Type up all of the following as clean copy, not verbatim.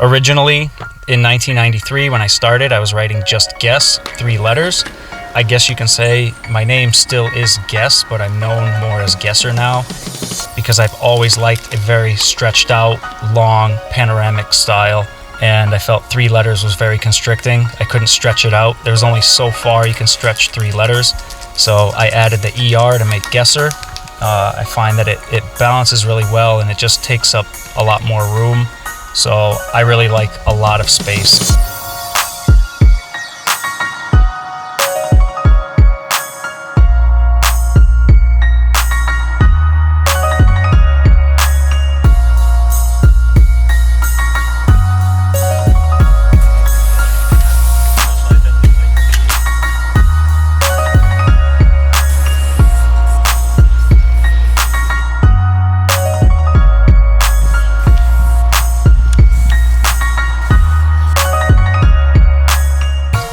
Originally, in 1993, when I started, I was writing just Guess, 3 letters. I guess you can say my name still is Guess, but I'm known more as Guesser now because I've always liked a very stretched out, long, panoramic style, and I felt 3 letters was very constricting. I couldn't stretch it out. There was only so far you can stretch 3 letters, so I added the ER to make Guesser. I find that it balances really well and it just takes up a lot more room, so I really like a lot of space.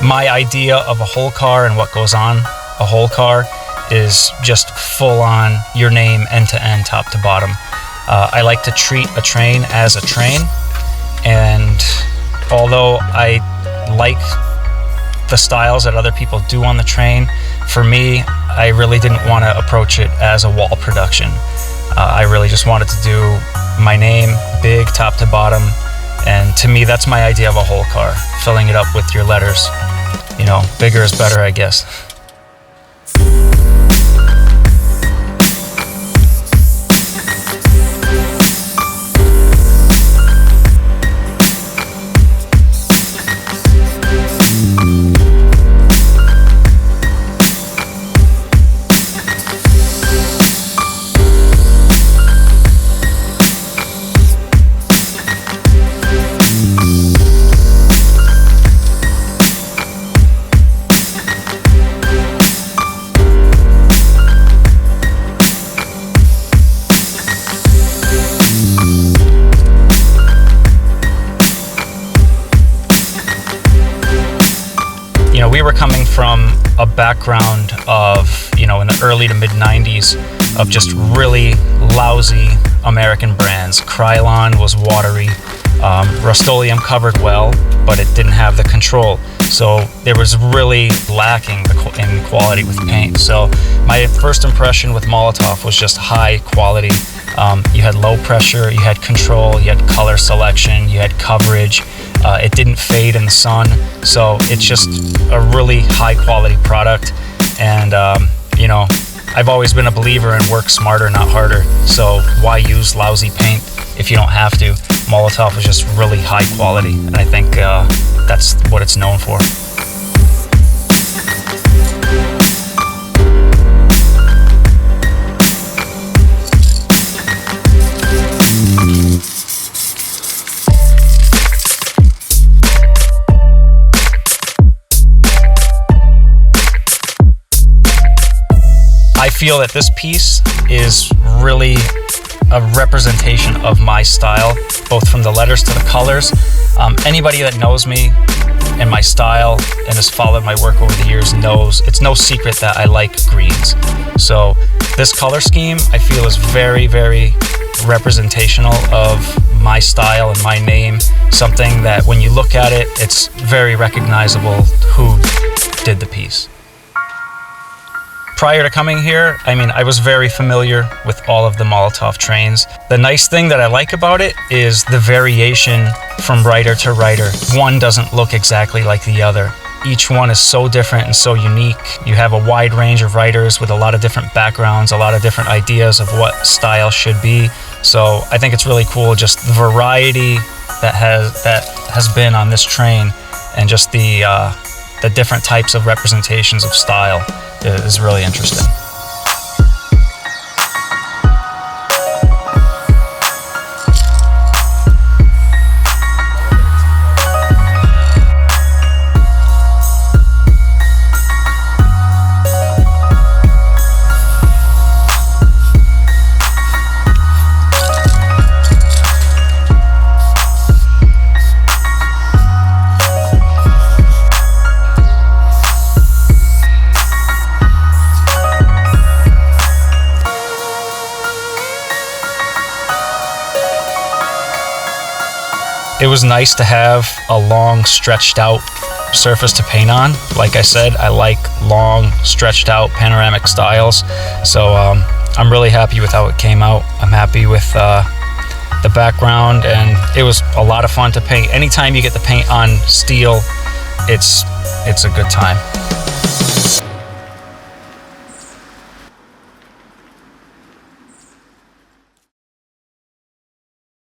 My idea of a whole car and what goes on a whole car is just full on your name end to end, top to bottom. I like to treat a train as a train, and although I like the styles that other people do on the train, for me, I really didn't want to approach it as a wall production. I really just wanted to do my name big, top to bottom, and to me, that's my idea of a whole car, filling it up with your letters. You know, bigger is better, I guess. We were coming from a background of, in the early to mid 90s of just really lousy American brands. Krylon was watery, Rust-Oleum covered well, but it didn't have the control. So there was really lacking in quality with paint. So my first impression with Molotov was just high quality. You had low pressure, you had control, you had color selection, you had coverage. It didn't fade in the sun, so it's just a really high quality product. And I've always been a believer in work smarter, not harder. So why use lousy paint if you don't have to? Molotov is just really high quality, and I think that's what it's known for. I feel that this piece is really a representation of my style, both from the letters to the colors. Anybody that knows me and my style and has followed my work over the years knows it's no secret that I like greens. So this color scheme I feel is very, very representational of my style and my name, something that when you look at it, it's very recognizable who did the piece. Prior to coming here, I was very familiar with all of the Molotov trains. The nice thing that I like about it is the variation from writer to writer. One doesn't look exactly like the other. Each one is so different and so unique. You have a wide range of writers with a lot of different backgrounds, a lot of different ideas of what style should be. So I think it's really cool, just the variety that has been on this train, and just the different types of representations of style is really interesting. it was nice to have a long, stretched out surface to paint on. Like I said, I like long, stretched out panoramic styles. So I'm really happy with how it came out. I'm happy with the background, and it was a lot of fun to paint. Anytime you get to paint on steel, it's a good time.